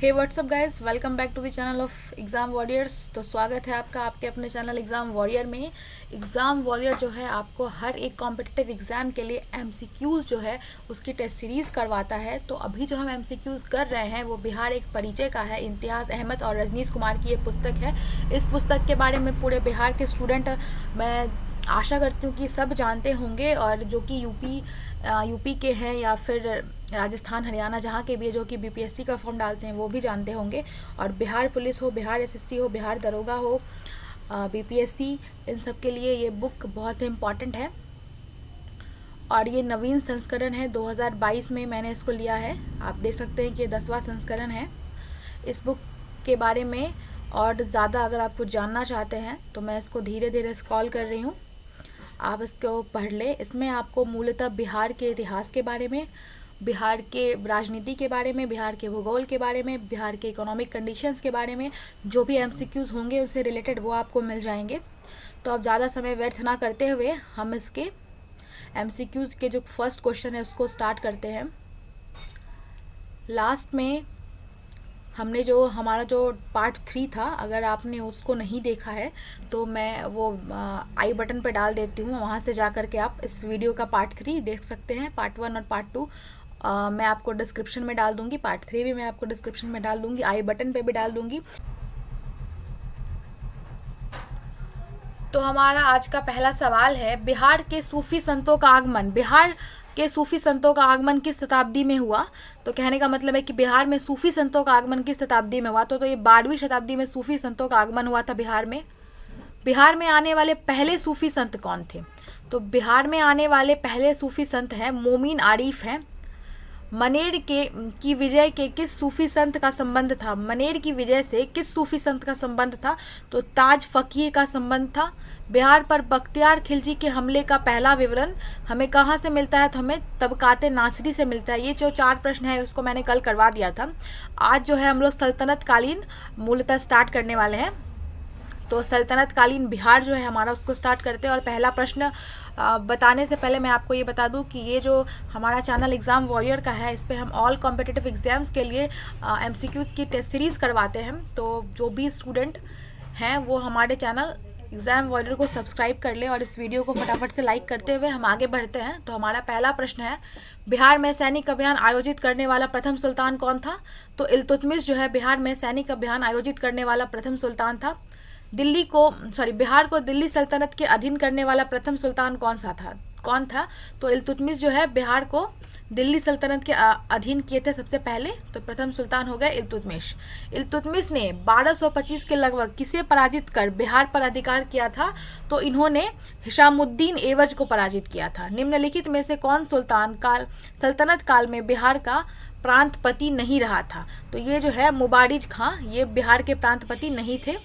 Hey WhatsApp guys, welcome back to the channel of exam warriors. तो स्वागत है आपका आपके अपने चैनल एग्ज़ाम वॉरियर में। एग्ज़ाम वॉरियर जो है आपको हर एक कॉम्पिटिटिव एग्ज़ाम के लिए एमसीक्यूज़ जो है उसकी टेस्ट सीरीज़ करवाता है। तो अभी जो हम एमसीक्यूज़ कर रहे हैं वो बिहार एक परिचय का है। इम्तियाज़ अहमद और रजनीश कुमार की ये पुस्तक है। इस पुस्तक के बारे में पूरे बिहार के स्टूडेंट, मैं आशा करती हूँ कि सब जानते होंगे, और जो कि यूपी के हैं या फिर राजस्थान हरियाणा जहाँ के भी है, जो कि बीपीएससी का फॉर्म डालते हैं, वो भी जानते होंगे। और बिहार पुलिस हो, बिहार एसएससी हो, बिहार दरोगा हो, बीपीएससी, इन सब के लिए ये बुक बहुत ही इम्पॉर्टेंट है। और ये नवीन संस्करण है, 2022 में मैंने इसको लिया है। आप देख सकते हैं कि ये 10वां संस्करण है। इस बुक के बारे में और ज़्यादा अगर आप कुछ जानना चाहते हैं तो मैं इसको धीरे धीरे स्क्रॉल कर रही हूँ, आप इसको पढ़ लें। इसमें आपको मूलतः बिहार के इतिहास के बारे में, बिहार के राजनीति के बारे में, बिहार के भूगोल के बारे में, बिहार के इकोनॉमिक कंडीशंस के बारे में जो भी एमसीक्यूज़ होंगे उससे रिलेटेड वो आपको मिल जाएंगे। तो अब ज़्यादा समय व्यर्थ ना करते हुए हम इसके एमसीक्यूज़ के जो फर्स्ट क्वेश्चन है उसको स्टार्ट करते हैं। लास्ट में हमने जो हमारा जो पार्ट 3 था, अगर आपने उसको नहीं देखा है तो मैं वो आई बटन पर डाल देती हूँ, वहाँ से जा कर के आप इस वीडियो का पार्ट 3 देख सकते हैं। पार्ट 1 और पार्ट 2 मैं आपको डिस्क्रिप्शन में डाल दूँगी, पार्ट 3 भी मैं आपको डिस्क्रिप्शन में डाल दूँगी, आई बटन पे भी डाल दूँगी। तो हमारा आज का पहला सवाल है, बिहार के सूफी संतों का आगमन, बिहार के सूफी संतों का आगमन किस शताब्दी में हुआ? तो कहने का मतलब है कि बिहार में सूफी संतों का आगमन किस शताब्दी में हुआ? तो ये 12वीं शताब्दी में सूफी संतों का आगमन हुआ था बिहार में। बिहार में आने वाले पहले सूफी संत कौन थे? तो बिहार में आने वाले पहले सूफी संत हैं मोमीन आरिफ हैं। मनेर की विजय के किस सूफी संत का संबंध था? मनेर की विजय से किस सूफी संत का संबंध था? तो ताज फकीह का संबंध था। बिहार पर बख्तियार खिलजी के हमले का पहला विवरण हमें कहाँ से मिलता है? तो हमें तबकाते नासिरी से मिलता है। ये जो 4 प्रश्न है उसको मैंने कल करवा दिया था। आज जो है हम लोग सल्तनत कालीन मूलतः स्टार्ट करने वाले हैं। तो सल्तनत कालीन बिहार जो है हमारा, उसको स्टार्ट करते हैं। और पहला प्रश्न बताने से पहले मैं आपको ये बता दूं कि ये जो हमारा चैनल एग्ज़ाम वॉरियर का है, इस पर हम ऑल कॉम्पिटिटिव एग्ज़ाम्स के लिए एमसीक्यूज़ की टेस्ट सीरीज़ करवाते हैं। तो जो भी स्टूडेंट हैं वो हमारे चैनल एग्ज़ाम वॉरियर को सब्सक्राइब कर ले और इस वीडियो को फटाफट से लाइक करते हुए हम आगे बढ़ते हैं। तो हमारा पहला प्रश्न है, बिहार में सैनिक अभियान आयोजित करने वाला प्रथम सुल्तान कौन था? तो इल्तुतमिश जो है बिहार में सैनिक अभियान आयोजित करने वाला प्रथम सुल्तान था। बिहार को दिल्ली सल्तनत के अधीन करने वाला प्रथम सुल्तान कौन था? तो इल्तुतमिश जो है बिहार को दिल्ली सल्तनत के अधीन किए थे सबसे पहले। तो प्रथम सुल्तान हो गए इल्तुतमिश। इल्तुतमिश ने 1225 के लगभग किसे पराजित कर बिहार पर अधिकार किया था? तो इन्होंने हिशामुद्दीन एवज को पराजित किया था। निम्नलिखित में से कौन सल्तनत काल में बिहार का प्रांतपति नहीं रहा था? तो ये जो है मुबारिज खां, ये बिहार के प्रांतपति नहीं थे।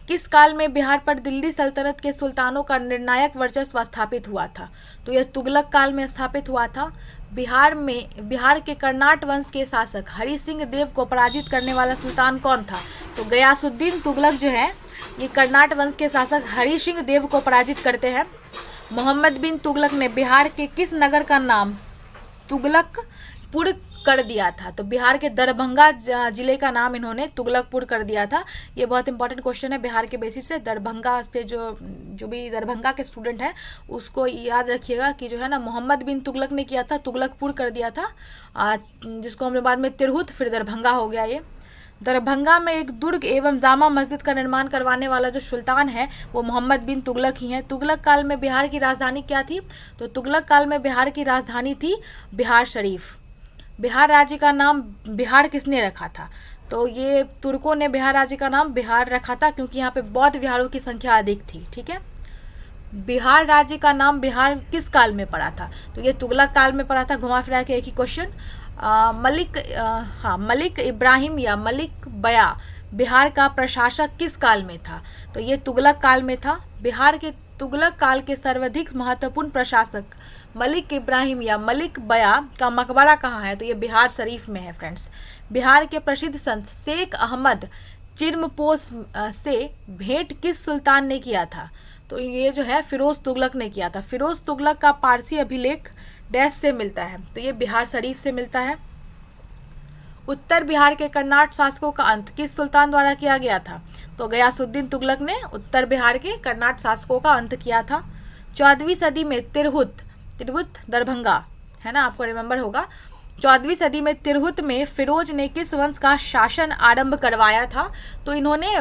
किस काल में बिहार पर दिल्ली सल्तनत के सुल्तानों का निर्णायक वर्चस्व स्थापित हुआ था? तो यह तुगलक काल में स्थापित हुआ था। बिहार के कर्नाट वंश के शासक हरि सिंह देव को पराजित करने वाला सुल्तान कौन था? तो गयासुद्दीन तुगलक जो है ये कर्नाट वंश के शासक हरि सिंह देव को पराजित करते हैं। मोहम्मद बिन तुगलक ने बिहार के किस नगर का नाम तुगलकपुर कर दिया था? तो बिहार के दरभंगा जिले का नाम इन्होंने तुगलकपुर कर दिया था। ये बहुत इंपॉर्टेंट क्वेश्चन है बिहार के बेसिस से। दरभंगा पे जो भी दरभंगा के स्टूडेंट हैं उसको याद रखिएगा कि जो है ना, मोहम्मद बिन तुगलक ने किया था, तुगलकपुर कर दिया था, जिसको हमने बाद में तिरहुत, फिर दरभंगा हो गया। ये दरभंगा में एक दुर्ग एवं जामा मस्जिद का निर्माण करवाने वाला जो सुल्तान है वो मोहम्मद बिन तुगलक ही हैं। तुगलक काल में बिहार की राजधानी क्या थी? तो तुगलक काल में बिहार की राजधानी थी बिहार शरीफ। बिहार राज्य का नाम बिहार किसने रखा था? तो ये तुर्कों ने बिहार राज्य का नाम बिहार रखा था क्योंकि यहाँ पे बौद्ध विहारों की संख्या अधिक थी। ठीक है। बिहार राज्य का नाम बिहार किस काल में पड़ा था? तो ये तुगलक काल में पड़ा था। घुमा फिरा के एक ही क्वेश्चन। मलिक इब्राहिम या मलिक बया बिहार का प्रशासक किस काल में था? तो ये तुगलक काल में था। बिहार के तुगलक काल के सर्वाधिक महत्वपूर्ण प्रशासक मलिक इब्राहिम या मलिक बया का मकबरा कहाँ है? तो ये बिहार शरीफ में है फ्रेंड्स। बिहार के प्रसिद्ध संत शेख अहमद चिरमपोश से भेंट किस सुल्तान ने किया था? तो ये जो है फिरोज तुगलक ने किया था। फिरोज तुगलक का पारसी अभिलेख डैश से मिलता है? तो ये बिहार शरीफ से मिलता है। उत्तर बिहार के कर्नाट शासकों का अंत किस सुल्तान द्वारा किया गया था? तो गयासुद्दीन तुगलक ने उत्तर बिहार के कर्नाट शासकों का अंत किया था। 14वीं सदी में तिरहुत दरभंगा है ना, आपको रिमेंबर होगा। 14वीं सदी में तिरहुत में फिरोज ने किस वंश का शासन आरंभ करवाया था? तो इन्होंने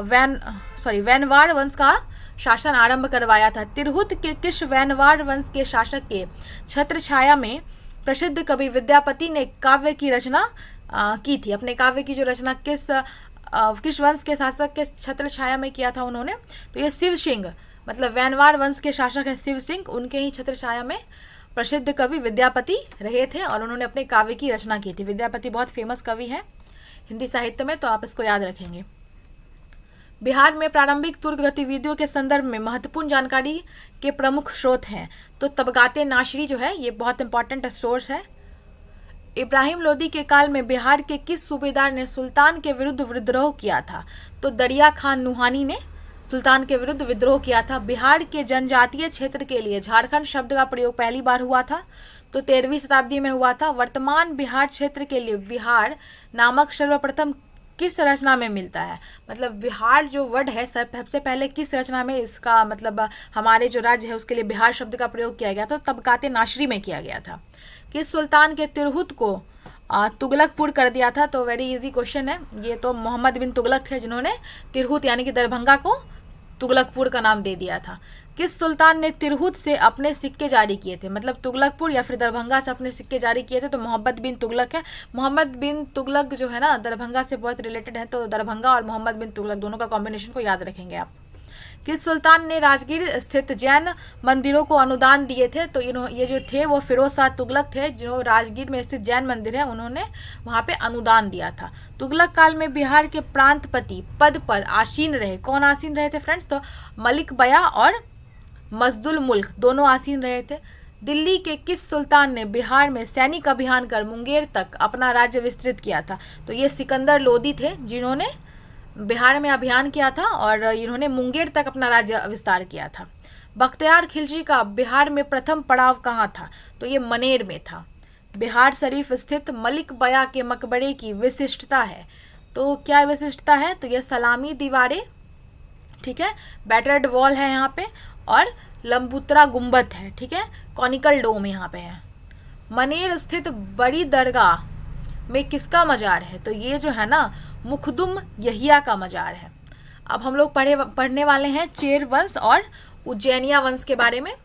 वैनवार वंश का शासन आरंभ करवाया था। तिरहुत के किस वैनवार वंश के शासक के छत्र छाया में प्रसिद्ध कवि विद्यापति ने काव्य की रचना की थी? अपने काव्य की जो रचना किस वंश के शासक के छत्र छाया में किया था उन्होंने? तो ये शिव सिंह, मतलब वैनवार वंश के शासक है शिव सिंह, उनके ही छत्र छाया में प्रसिद्ध कवि विद्यापति रहे थे और उन्होंने अपने काव्य की रचना की थी। विद्यापति बहुत फेमस कवि है हिंदी साहित्य में, तो आप इसको याद रखेंगे। बिहार में प्रारंभिक तुर्क गतिविधियों के संदर्भ में महत्वपूर्ण जानकारी के प्रमुख स्रोत हैं। तो तबकाते नाशरी जो है ये बहुत इंपॉर्टेंट सोर्स है। इब्राहिम लोदी के काल में बिहार के किस सूबेदार ने सुल्तान के विरुद्ध विद्रोह किया था? तो दरिया खान नुहानी ने सुल्तान के विरुद्ध विद्रोह किया था। बिहार के जनजातीय क्षेत्र के लिए झारखंड शब्द का प्रयोग पहली बार हुआ था? तो 13वीं शताब्दी में हुआ था। वर्तमान बिहार क्षेत्र के लिए बिहार नामक सर्वप्रथम किस रचना में मिलता है? मतलब बिहार जो वर्ड है सबसे पहले किस रचना में इसका मतलब हमारे जो राज्य है उसके लिए बिहार शब्द का प्रयोग किया गया था? तो तबकाते नाशरी में किया गया था। किस सुल्तान के तिरहुत को तुगलकपुर कर दिया था? तो वेरी इजी क्वेश्चन है, ये तो मोहम्मद बिन तुगलक थे जिन्होंने तिरहुत यानी कि दरभंगा को तुगलकपुर का नाम दे दिया था। किस सुल्तान ने तिरहुत से अपने सिक्के जारी किए थे? मतलब तुगलकपुर या फिर दरभंगा से अपने सिक्के जारी किए थे? तो मोहम्मद बिन तुगलक है। मोहम्मद बिन तुगलक जो है ना दरभंगा से बहुत रिलेटेड है, तो दरभंगा और मोहम्मद बिन तुगलक दोनों का कॉम्बिनेशन को याद रखेंगे आप। किस सुल्तान ने राजगीर स्थित जैन मंदिरों को अनुदान दिए थे? तो ये जो थे वो फिरोज शाह तुगलक थे, जो राजगीर में स्थित जैन मंदिर है उन्होंने वहाँ पे अनुदान दिया था। तुगलक काल में बिहार के प्रांतपति पद पर आसीन रहे, कौन आसीन रहे थे फ्रेंड्स? तो मलिक बया और मजदुल मुल्क दोनों आसीन रहे थे। दिल्ली के किस सुल्तान ने बिहार में सैनिक अभियान कर मुंगेर तक अपना राज्य विस्तृत किया था? तो ये सिकंदर लोदी थे जिन्होंने बिहार में अभियान किया था और इन्होंने मुंगेर तक अपना राज्य विस्तार किया था। बख्तियार खिलजी का बिहार में प्रथम पड़ाव कहाँ था? तो ये मनेर में था। बिहार शरीफ स्थित मलिक बया के मकबरे की विशिष्टता है, तो क्या विशिष्टता है? तो ये सलामी दीवारें, ठीक है, बैटर्ड वॉल है यहाँ पे और लंबूतरा गुम्बद है, ठीक है, कॉनिकल डोम यहाँ पे है। मनेर स्थित बड़ी दरगाह में किसका मजार है? तो ये जो है ना मुखदुम यहिया का मजार है। अब हम लोग पढ़ने वाले हैं चेर वंश और उज्जैनिया वंश के बारे में,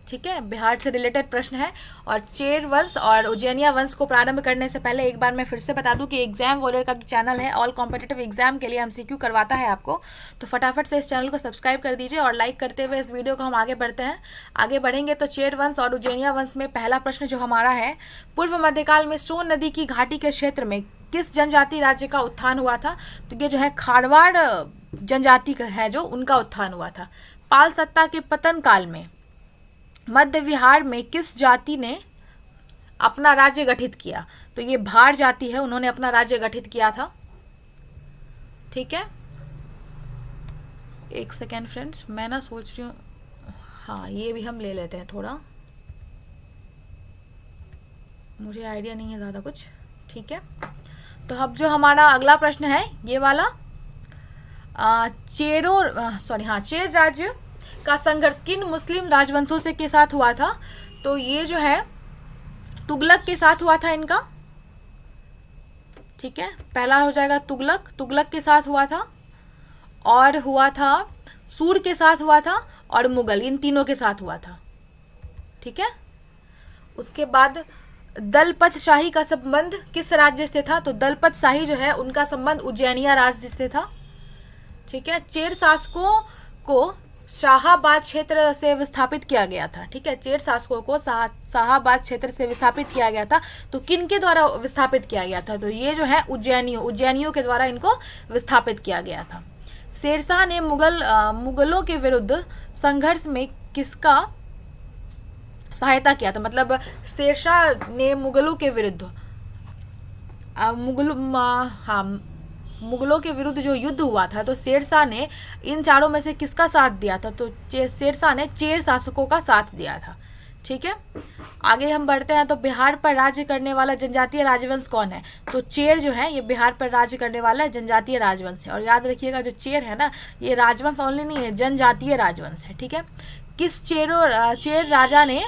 ठीक है, बिहार से रिलेटेड प्रश्न है। और चेर वंश और उज्जैनिया वंश को प्रारंभ करने से पहले एक बार मैं फिर से बता दूं कि एग्जाम वॉरियर का जो चैनल है ऑल कॉम्पिटिटिव एग्जाम के लिए MCQ करवाता है आपको, तो फटाफट से इस चैनल को सब्सक्राइब कर दीजिए और लाइक करते हुए इस वीडियो को हम आगे बढ़ते हैं। आगे बढ़ेंगे तो चेर वंश और उज्जैनिया वंश में पहला प्रश्न जो हमारा है, पूर्व मध्यकाल में सोन नदी की घाटी के क्षेत्र में किस जनजाति राज्य का उत्थान हुआ था? तो ये जो है खारवाड़ जनजाति का है जो उनका उत्थान हुआ था। पाल सत्ता के पतन काल में मध्य बिहार में किस जाति ने अपना राज्य गठित किया? तो ये भार जाति है, उन्होंने अपना राज्य गठित किया था, ठीक है। एक सेकेंड फ्रेंड्स, मैं ना सोच रही हूँ, हाँ ये भी हम ले लेते हैं, थोड़ा मुझे आइडिया नहीं है ज़्यादा कुछ, ठीक है। तो अब जो हमारा अगला प्रश्न है ये वाला, चेर राज्य का संघर्ष किन मुस्लिम राजवंशों से के साथ हुआ था? तो ये जो है तुगलक के साथ हुआ था इनका, ठीक है, पहला हो जाएगा तुगलक के साथ हुआ था, और हुआ था सूर के साथ हुआ था, और मुगल, इन तीनों के साथ हुआ था, ठीक है। उसके बाद दलपत शाही का संबंध किस राज्य से था? तो दलपत शाही जो है उनका संबंध उज्जैनिया राज्य से था, ठीक है। चेर शासकों को शाहाबाद क्षेत्र से विस्थापित किया गया था, ठीक है, चेर शासकों को शाहाबाद क्षेत्र से विस्थापित किया गया था। तो किन के द्वारा विस्थापित किया गया था? तो ये जो है उज्जैनियों के द्वारा इनको विस्थापित किया गया था। शेरशाह ने मुगलों के विरुद्ध संघर्ष में किसका सहायता किया था? मतलब शेरशाह ने मुगलों के विरुद्ध मुगलों के विरुद्ध जो युद्ध हुआ था, तो शेरशाह ने इन चारों में से किसका साथ दिया था? तो शेरशाह ने चेर शासकों का साथ दिया था, ठीक है, आगे हम बढ़ते हैं। तो बिहार पर राज्य करने वाला जनजातीय राजवंश कौन है? तो चेर जो है ये बिहार पर राज्य करने वाला जनजातीय राजवंश है। और याद रखिएगा जो चेर है ना, ये राजवंश ओनली नहीं है, जनजातीय राजवंश है। ठीक है, किस चेर राजा ने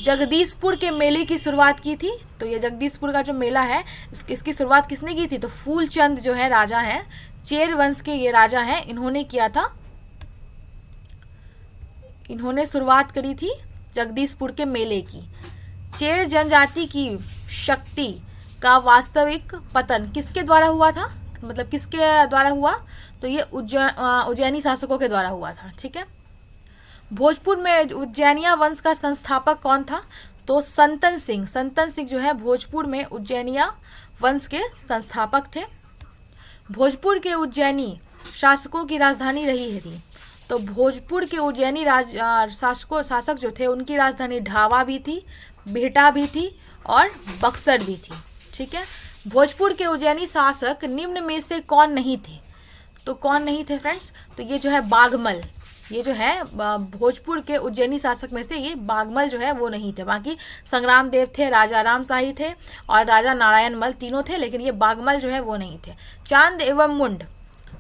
जगदीशपुर के मेले की शुरुआत की थी? तो ये जगदीशपुर का जो मेला है इसकी शुरुआत किसने की थी? तो फूलचंद जो है राजा हैं, चेर वंश के ये राजा हैं, इन्होंने किया था, इन्होंने शुरुआत करी थी जगदीशपुर के मेले की। चेर जनजाति की शक्ति का वास्तविक पतन किसके द्वारा हुआ था? मतलब किसके द्वारा हुआ? तो ये उज्जैनी शासकों के द्वारा हुआ था। ठीक है, भोजपुर में उज्जैनिया वंश का संस्थापक कौन था? तो संतन सिंह। संतन सिंह जो है भोजपुर में उज्जैनिया वंश के संस्थापक थे। भोजपुर के उज्जैनी शासकों की राजधानी रही थी। तो भोजपुर के उज्जैनी शासक जो थे उनकी राजधानी ढावा भी थी, बिहटा भी थी और बक्सर भी थी। ठीक है, भोजपुर के उज्जैनी शासक निम्न में से कौन नहीं थे? तो कौन नहीं थे फ्रेंड्स? तो ये जो है बागमल, ये जो है भोजपुर के उज्जैनी शासक में से ये बागमल जो है वो नहीं थे। बाकी संग्राम देव थे, राजा राम शाही थे और राजा नारायण मल, तीनों थे, लेकिन ये बागमल जो है वो नहीं थे। चांद एवं मुंड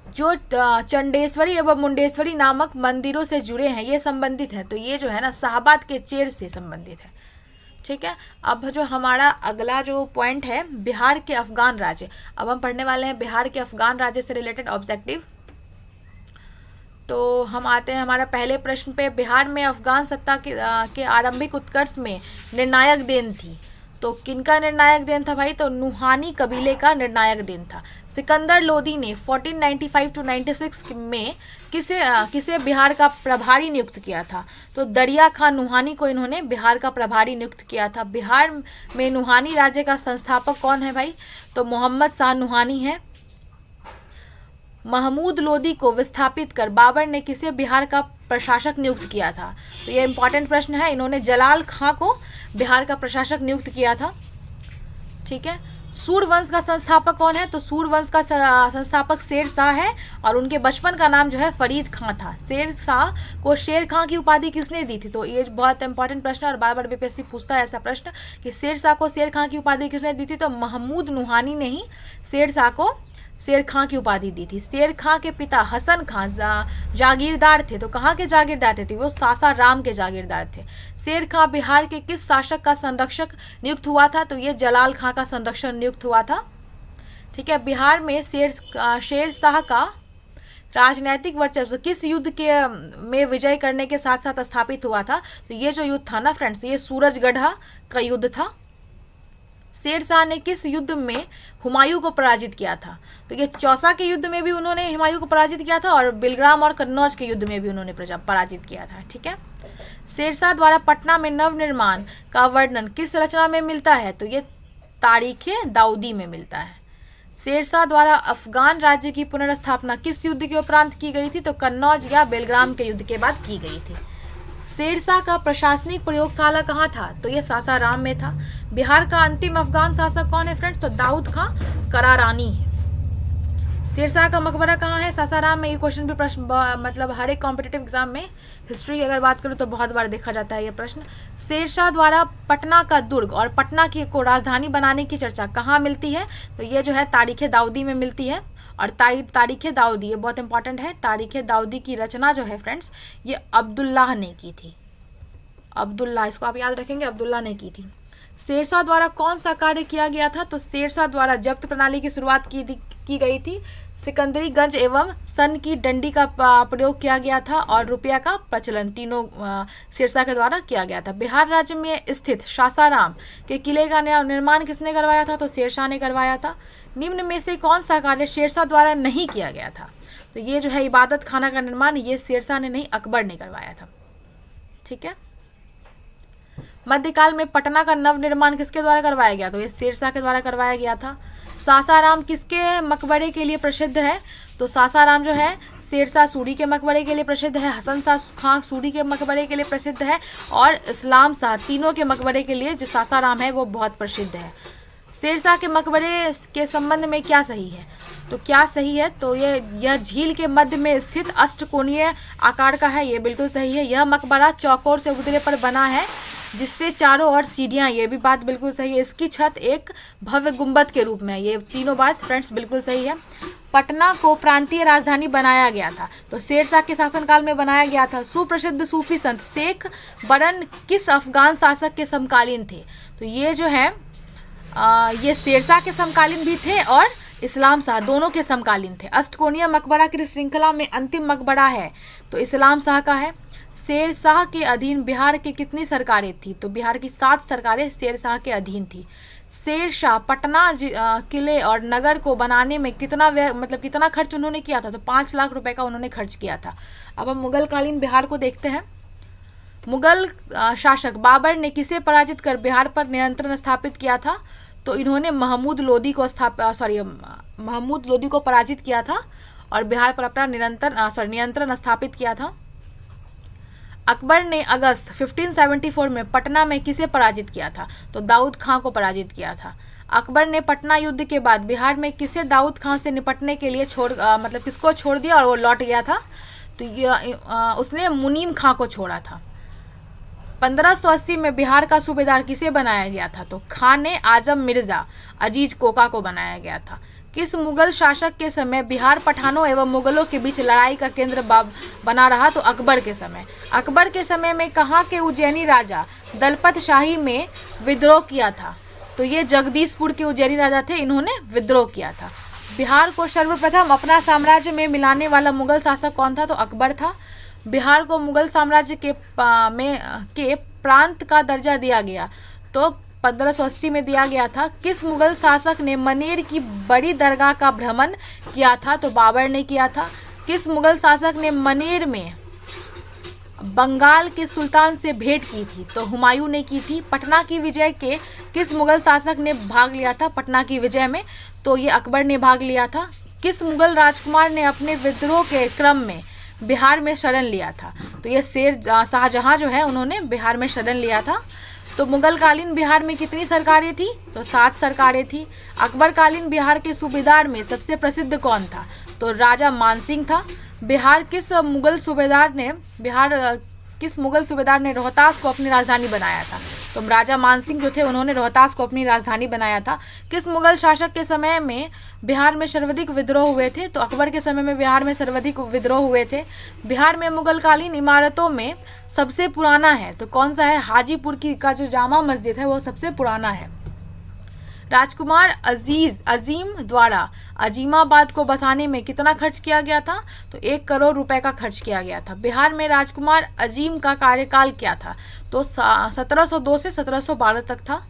जो चंडेश्वरी एवं मुंडेश्वरी नामक मंदिरों से जुड़े हैं, ये संबंधित हैं। तो ये जो है ना शाहबाद के चेर से संबंधित है। ठीक है, अब जो हमारा अगला जो पॉइंट है बिहार के अफगान राज्य, अब हम पढ़ने वाले हैं बिहार के अफगान राज्य से रिलेटेड ऑब्जेक्टिव। तो हम आते हैं हमारा पहले प्रश्न पे। बिहार में अफगान सत्ता के आरंभिक उत्कर्ष में निर्णायक देन थी। तो किनका निर्णायक देन था भाई? तो नुहानी कबीले का निर्णायक देन था। सिकंदर लोदी ने 1495 to 96 में किसे बिहार का प्रभारी नियुक्त किया था? तो दरिया खान नुहानी को इन्होंने बिहार का प्रभारी नियुक्त किया था। बिहार में नुहानी राज्य का संस्थापक कौन है भाई? तो मोहम्मद शाह नुहानी है। महमूद लोदी को विस्थापित कर बाबर ने किसे बिहार का प्रशासक नियुक्त किया था? तो ये इंपॉर्टेंट प्रश्न है। इन्होंने जलाल खां को बिहार का प्रशासक नियुक्त किया था। ठीक है, सूरवंश का संस्थापक कौन है? तो सूरवंश का संस्थापक शेर शाह है और उनके बचपन का नाम जो है फरीद खां था। शेर शाह को शेर खां की उपाधि किसने दी थी? तो ये बहुत इंपॉर्टेंट प्रश्न है और बार बार बीपीएससी पूछता है ऐसा प्रश्न कि शेर शाह को शेर खां की उपाधि किसने दी थी? तो महमूद नुहानी ने ही शेर शाह को शेर खां की उपाधि दी थी। शेर खां के पिता हसन खां जागीरदार थे। तो कहाँ के जागीरदार थे? वो सासाराम के जागीरदार थे। शेर खां बिहार के किस शासक का संरक्षक नियुक्त हुआ था? तो ये जलाल खां का संरक्षक नियुक्त हुआ था। ठीक है, बिहार में शेर शाह का राजनैतिक वर्चस्व किस युद्ध में विजय करने के साथ साथ स्थापित हुआ था? तो ये जो युद्ध था ना फ्रेंड्स, ये सूरजगढ़ा का युद्ध था। शेर शाह ने किस युद्ध में हुमायूं को पराजित किया था? तो ये चौसा के युद्ध में भी उन्होंने हुमायूं को पराजित किया था और बिलग्राम और कन्नौज के युद्ध में भी उन्होंने पराजित किया था। ठीक है, शेर शाह द्वारा पटना में नवनिर्माण का वर्णन किस रचना में मिलता है? तो ये तारीखे दाऊदी में मिलता है। शेर शाह द्वारा अफगान राज्य की पुनर्स्थापना किस युद्ध के उपरांत की गई थी? तो कन्नौज या बेलग्राम के युद्ध के बाद की गई थी। शेर शाह का प्रशासनिक प्रयोगशाला कहाँ था? तो ये सासाराम में था। बिहार का अंतिम अफगान शासक कौन है फ्रेंड्स? तो दाऊद खां करारानी है। शेर शाह का मकबरा कहाँ है? सासाराम में। ये क्वेश्चन भी प्रश्न मतलब हर एक कॉम्पिटिटिव एग्जाम में हिस्ट्री की अगर बात करूँ तो बहुत बार देखा जाता है ये प्रश्न। शेर शाह द्वारा पटना का दुर्ग और पटना की को राजधानी बनाने की चर्चा कहाँ मिलती है? तो ये जो है तारीखे दाऊदी में मिलती है। और तारीखे दाऊदी ये बहुत इंपॉर्टेंट है। तारीखे दाऊदी की रचना जो है फ्रेंड्स ये अब्दुल्लाह ने की थी। अब्दुल्लाह, इसको आप याद रखेंगे, अब्दुल्लाह ने की थी। शेर शाह द्वारा कौन सा कार्य किया गया था? तो शेर शाह द्वारा जब्त प्रणाली की शुरुआत की गई थी। सिकंदरी गंज एवं सन की डंडी का प्रयोग किया गया था और रुपया का प्रचलन, तीनों शेर शाह के द्वारा किया गया था। बिहार राज्य में स्थित सासाराम के किले का निर्माण किसने करवाया था? तो शेर शाह ने करवाया था। निम्न में से कौन सा कार्य शेर शाह द्वारा नहीं किया गया था? तो ये जो है इबादत खाना का निर्माण, ये शेर शाह ने नहीं, अकबर ने करवाया था। ठीक है, मध्यकाल में पटना का नवनिर्माण किसके द्वारा करवाया गया? तो ये शेर शाह के द्वारा करवाया गया था। सासाराम किसके मकबरे के लिए प्रसिद्ध है? तो सासाराम जो है शेर शाह सूरी के मकबरे के लिए प्रसिद्ध है, हसन शाह खां सूरी के मकबरे के लिए प्रसिद्ध है और इस्लाम शाह, तीनों के मकबरे के लिए जो सासाराम है वो बहुत प्रसिद्ध है। शेर शाह के मकबरे के संबंध में क्या सही है? तो क्या सही है? तो यह झील के मध्य में स्थित अष्टकोणीय आकार का है, ये बिल्कुल सही है। यह मकबरा चौकोर चबूतरे पर बना है जिससे चारों ओर सीढ़ियाँ, ये भी बात बिल्कुल सही है। इसकी छत एक भव्य गुंबद के रूप में है। ये तीनों बात फ्रेंड्स बिल्कुल सही है। पटना को प्रांतीय राजधानी बनाया गया था, तो शेरशाह के शासनकाल में बनाया गया था। सुप्रसिद्ध सूफी संत शेख बरन किस अफगान शासक के समकालीन थे? तो ये जो है ये शेरशाह के समकालीन भी थे और इस्लाम शाह दोनों के समकालीन थे। अष्टकोणीय मकबरा की श्रृंखला में अंतिम मकबरा है तो इस्लाम शाह का है। शेरशाह के अधीन बिहार की कितनी सरकारें थी? तो बिहार की 7 सरकारें शेरशाह के अधीन थी। शेरशाह पटना किले और नगर को बनाने में कितना खर्च उन्होंने किया था? तो 5 लाख रुपए का उन्होंने खर्च किया था। अब हम मुगलकालीन बिहार को देखते हैं। मुगल शासक बाबर ने किसे पराजित कर बिहार पर नियंत्रण स्थापित किया था? तो इन्होंने महमूद लोदी को पराजित किया था और बिहार पर अपना नियंत्रण स्थापित किया था। अकबर ने अगस्त 1574 में पटना में किसे पराजित किया था? तो दाऊद खां को पराजित किया था। अकबर ने पटना युद्ध के बाद बिहार में किसे दाऊद खां से निपटने के लिए किसको छोड़ दिया और वो लौट गया था? तो उसने मुनीम खां को छोड़ा था। 1580 में बिहार का सूबेदार किसे बनाया गया था? तो खान ने आजम मिर्जा अजीज कोका को बनाया गया था। किस मुगल शासक के समय बिहार पठानों एवं मुगलों के बीच लड़ाई का केंद्र बना रहा? तो अकबर के समय। अकबर के समय में कहाँ के उज्जैनी राजा दलपत शाही में विद्रोह किया था? तो ये जगदीशपुर के उज्जैनी राजा थे, इन्होंने विद्रोह किया था। बिहार को सर्वप्रथम अपना साम्राज्य में मिलाने वाला मुगल शासक कौन था? तो अकबर था। बिहार को मुगल साम्राज्य के प्रांत का दर्जा दिया गया तो 1580 में दिया गया था। किस मुगल शासक ने मनेर की बड़ी दरगाह का भ्रमण किया था? तो बाबर ने किया था। किस मुगल शासक ने मनेर में बंगाल के सुल्तान से भेंट की थी? तो हुमायूं ने की थी। पटना की विजय के किस मुगल शासक ने भाग लिया था पटना की विजय में? तो ये अकबर ने भाग लिया था। किस मुगल राजकुमार ने अपने विद्रोह के क्रम में बिहार में शरण लिया था? तो ये शेर शाहजहां जो है उन्होंने बिहार में शरण लिया था। तो मुगलकालीन बिहार में कितनी सरकारें थी? तो 7 सरकारें थी। अकबरकालीन बिहार के सूबेदार में सबसे प्रसिद्ध कौन था? तो राजा मानसिंह था। किस मुगल सूबेदार ने रोहतास को अपनी राजधानी बनाया था? तो राजा मानसिंह जो थे उन्होंने रोहतास को अपनी राजधानी बनाया था। किस मुगल शासक के समय में बिहार में सर्वाधिक विद्रोह हुए थे? तो अकबर के समय में बिहार में सर्वाधिक विद्रोह हुए थे। बिहार में मुगलकालीन इमारतों में सबसे पुराना है तो कौन सा है? हाजीपुर का जो जामा मस्जिद है वो सबसे पुराना है। राजकुमार अजीम द्वारा अजीमाबाद को बसाने में कितना खर्च किया गया था? तो 1 करोड़ रुपए का खर्च किया गया था। बिहार में राजकुमार अजीम का कार्यकाल क्या था? तो 1702 से 1712 तक था।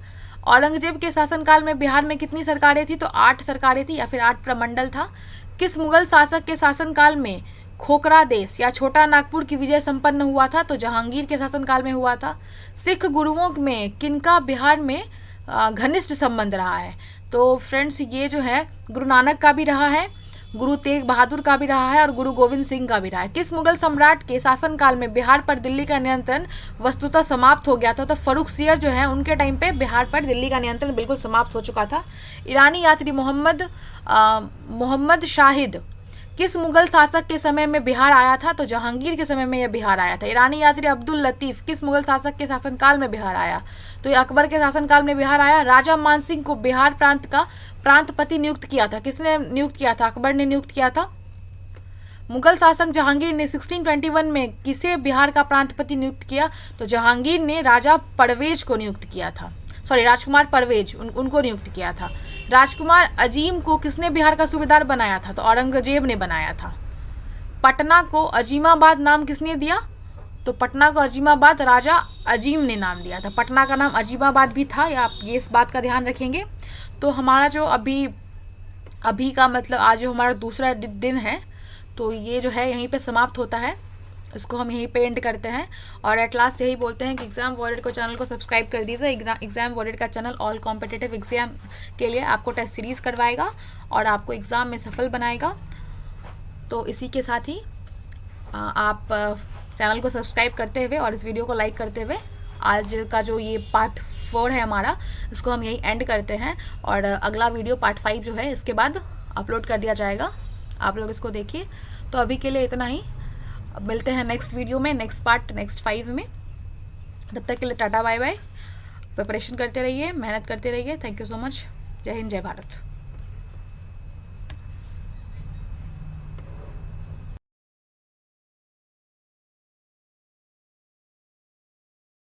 औरंगजेब के शासनकाल में बिहार में कितनी सरकारें थी? तो 8 सरकारें थी या फिर 8 प्रमंडल था। किस मुगल शासक के शासनकाल में खोखरा देश या छोटा नागपुर की विजय संपन्न हुआ था? तो जहांगीर के शासनकाल में हुआ था। सिख गुरुओं में किनका बिहार में घनिष्ठ संबंध रहा है? तो फ्रेंड्स ये जो है गुरु नानक का भी रहा है, गुरु तेग बहादुर का भी रहा है और गुरु गोविंद सिंह का भी रहा है। किस मुगल सम्राट के शासनकाल में बिहार पर दिल्ली का नियंत्रण वस्तुतः समाप्त हो गया था? तो फर्रुखसियर जो है उनके टाइम पे बिहार पर दिल्ली का नियंत्रण बिल्कुल समाप्त हो चुका था। ईरानी यात्री मोहम्मद शाहिद किस मुगल शासक के समय में बिहार आया था? तो जहांगीर के समय में यह बिहार आया था। ईरानी यात्री अब्दुल लतीफ किस मुगल शासक के शासनकाल में बिहार आया? तो ये अकबर के शासनकाल में बिहार आया। राजा मानसिंह को बिहार प्रांत का प्रांतपति नियुक्त किया था। किसने नियुक्त किया था? अकबर ने नियुक्त किया था। मुगल शासक जहांगीर ने 1621 में किसे बिहार का प्रांतपति नियुक्त किया? तो जहांगीर ने राजा परवेज को नियुक्त किया था, राजकुमार परवेज उनको नियुक्त किया था। राजकुमार अजीम को किसने बिहार का सूबेदार बनाया था? तो औरंगजेब ने बनाया था। पटना को अजीमाबाद नाम किसने दिया? तो पटना को अजीमाबाद राजा अजीम ने नाम दिया था। पटना का नाम अजीमाबाद भी था, या आप ये इस बात का ध्यान रखेंगे। तो हमारा जो अभी का मतलब आज जो हमारा दूसरा दिन है तो ये जो है यहीं पे समाप्त होता है, इसको हम यहीं पे एंड करते हैं। और एट लास्ट यही बोलते हैं कि एग्ज़ाम वॉरियर को चैनल को सब्सक्राइब कर दीजिए। एग्ज़ाम वॉरियर का चैनल ऑल कॉम्पिटिटिव एग्जाम के लिए आपको टेस्ट सीरीज़ करवाएगा और आपको एग्ज़ाम में सफल बनाएगा। तो इसी के साथ ही आप चैनल को सब्सक्राइब करते हुए और इस वीडियो को लाइक करते हुए आज का जो ये पार्ट 4 है हमारा, इसको हम यहीं एंड करते हैं। और अगला वीडियो पार्ट 5 जो है इसके बाद अपलोड कर दिया जाएगा, आप लोग इसको देखिए। तो अभी के लिए इतना ही, मिलते हैं नेक्स्ट वीडियो में, नेक्स्ट पार्ट नेक्स्ट 5 में। तब तक के लिए टाटा बाय बाय। प्रिपरेशन करते रहिए, मेहनत करते रहिए। Thank you so much. जय हिंद, जय भारत।